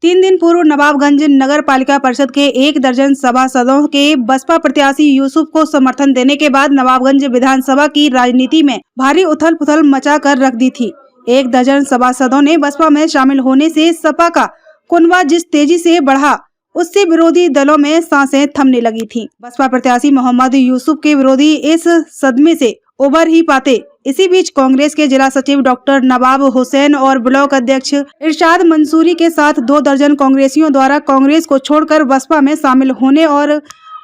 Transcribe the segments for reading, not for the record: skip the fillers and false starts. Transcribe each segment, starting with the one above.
3 दिन पूर्व नवाबगंज नगर पालिका परिषद के 1 दर्जन सभासदों के बसपा प्रत्याशी यूसुफ को समर्थन देने के बाद नवाबगंज विधानसभा की राजनीति में भारी उथल पुथल मचा कर रख दी थी। 1 दर्जन सभासदों ने बसपा में शामिल होने से सपा का कुनबा जिस तेजी से बढ़ा, उससे विरोधी दलों में सांसें थमने लगी थीं। बसपा प्रत्याशी मोहम्मद यूसुफ के विरोधी इस सदमे से उबर ही पाते। इसी बीच कांग्रेस के जिला सचिव डॉक्टर नवाब हुसैन और ब्लॉक अध्यक्ष इरशाद मंसूरी के साथ 2 दर्जन कांग्रेसियों द्वारा कांग्रेस को छोड़कर बसपा में शामिल होने और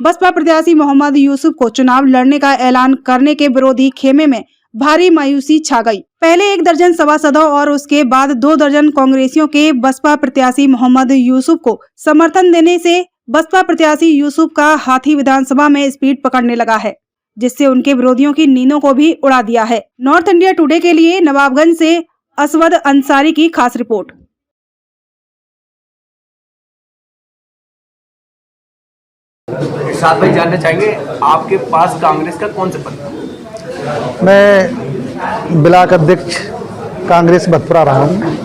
बसपा प्रत्याशी मोहम्मद यूसुफ को चुनाव लड़ने का ऐलान करने के विरोधी खेमे में भारी मायूसी छा गई। पहले 1 दर्जन सभासदों और उसके बाद 2 दर्जन कांग्रेसियों के बसपा प्रत्याशी मोहम्मद यूसुफ को समर्थन देने से बसपा प्रत्याशी यूसुफ का हाथी विधानसभा में स्पीड पकड़ने लगा है, जिससे उनके विरोधियों की नींदों को भी उड़ा दिया है। नॉर्थ इंडिया टुडे के लिए नवाबगंज से असवद अंसारी की खास रिपोर्ट। इरशाद भाई, जानना चाहेंगे आपके पास कांग्रेस का कौन सा पद था? मैं ब्लॉक अध्यक्ष कांग्रेस भतपुरा रहा हूँ।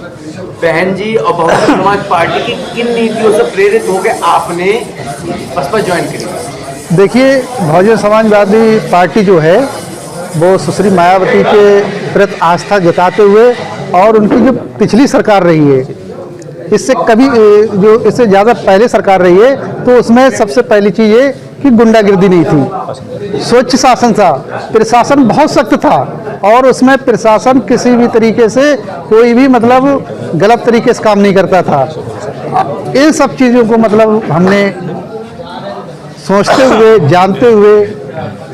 बहन जी और बहुजन समाज पार्टी की किन नीतियों से प्रेरित होकर आपने बसपा ज्वाइन करी? देखिए, बहुजन समाजवादी पार्टी जो है वो सुश्री मायावती के प्रति आस्था जताते हुए और उनकी जो पिछली सरकार रही है, इससे कभी जो इससे ज़्यादा पहले सरकार रही है, तो उसमें सबसे पहली चीज़ ये कि गुंडागिर्दी नहीं थी, स्वच्छ शासन था, प्रशासन बहुत सख्त था और उसमें प्रशासन किसी भी तरीके से कोई भी मतलब गलत तरीके से काम नहीं करता था। इन सब चीज़ों को मतलब हमने सोचते हुए, जानते हुए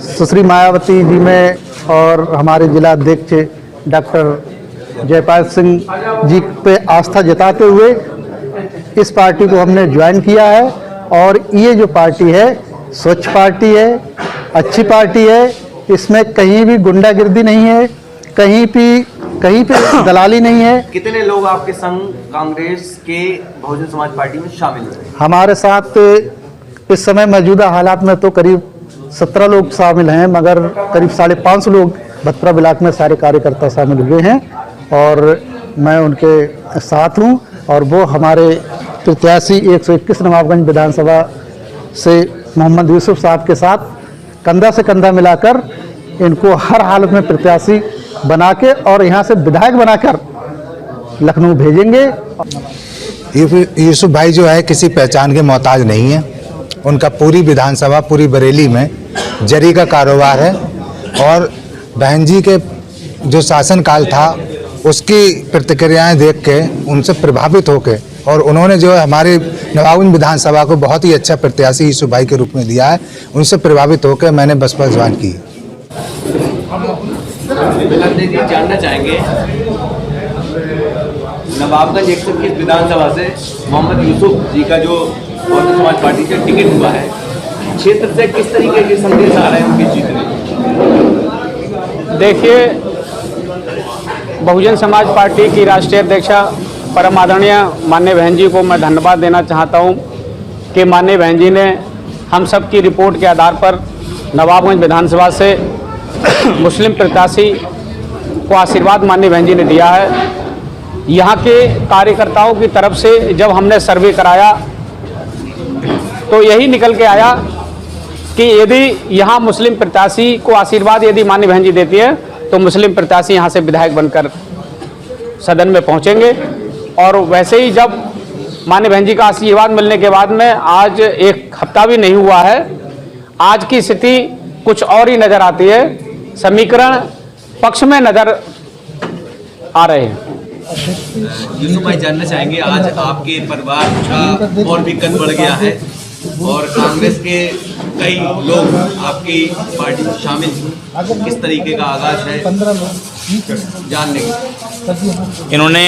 सुश्री मायावती जी में और हमारे जिला अध्यक्ष डॉक्टर जयपाल सिंह जी पे आस्था जताते हुए इस पार्टी को हमने ज्वाइन किया है। और ये जो पार्टी है स्वच्छ पार्टी है, अच्छी पार्टी है, इसमें कहीं भी गुंडागिर्दी नहीं है, कहीं पे दलाली नहीं है। कितने लोग आपके संग कांग्रेस के बहुजन समाज पार्टी में शामिल हुए? हमारे साथ इस समय मौजूदा हालात में तो करीब 17 लोग शामिल हैं, मगर करीब 550 लोग भतपुरा ब्लॉक में सारे कार्यकर्ता शामिल हुए हैं और मैं उनके साथ हूं। और वो हमारे प्रत्याशी 121 नवाबगंज विधानसभा से मोहम्मद यूसुफ साहब के साथ कंधा से कंधा मिलाकर इनको हर हालत में प्रत्याशी बना के और यहाँ से विधायक बनाकर लखनऊ भेजेंगे। यूसुफ भाई जो है किसी पहचान के मोहताज नहीं है। उनका पूरी विधानसभा, पूरी बरेली में जरी का कारोबार है और बहन जी के जो शासनकाल था उसकी प्रतिक्रियाएं देख के उनसे प्रभावित होकर और उन्होंने जो है हमारे नवाबगंज विधानसभा को बहुत ही अच्छा प्रत्याशी यूसुफ भाई के रूप में दिया है। उनसे प्रभावित होकर मैंने बसपा ज्वाइन की। जानना चाहेंगे नवाबगंज 121 विधानसभा से मोहम्मद यूसुफ जी का जो बहुजन समाज पार्टी से टिकट हुआ है, क्षेत्र से किस तरीके के संदेश आ रहे हैं उनके जीतने? देखिए, बहुजन समाज पार्टी की राष्ट्रीय अध्यक्षा परम आदरणीय माननीय बहन जी को मैं धन्यवाद देना चाहता हूं कि माननीय बहन जी ने हम सब की रिपोर्ट के आधार पर नवाबगंज विधानसभा से मुस्लिम प्रत्याशी को आशीर्वाद माननीय बहन जी ने दिया है। यहाँ के कार्यकर्ताओं की तरफ से जब हमने सर्वे कराया तो यही निकल के आया कि यदि यहाँ मुस्लिम प्रत्याशी को आशीर्वाद यदि माननीय बहन जी देती है तो मुस्लिम प्रत्याशी यहाँ से विधायक बनकर सदन में पहुँचेंगे। और वैसे ही जब माननीय बहन जी का आशीर्वाद मिलने के बाद में आज 1 हफ्ता भी नहीं हुआ है, आज की स्थिति कुछ और ही नज़र आती है, समीकरण पक्ष में नज़र आ रहे हैं। यूसुफ भाई, जानना चाहेंगे आज आपके परिवार का और भी कद बढ़ गया है और कांग्रेस के कई लोग आपकी पार्टी में शामिल हैं, किस तरीके का आगाज है जानने की? इन्होंने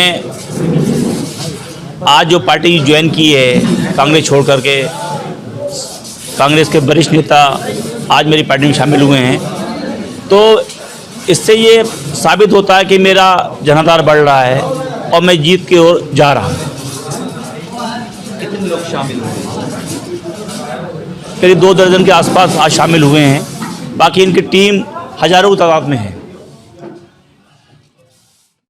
आज जो पार्टी ज्वाइन की है कांग्रेस छोड़ करके, कांग्रेस के वरिष्ठ नेता आज मेरी पार्टी में शामिल हुए हैं, तो इससे ये साबित होता है कि मेरा जनाधार बढ़ रहा है और मैं जीत की ओर जा रहा हूँ। कितने लोग शामिल हुए? करीब 2 दर्जन के आसपास आज शामिल हुए हैं। बाकी इनकी टीम हज़ारों की तादाद में है।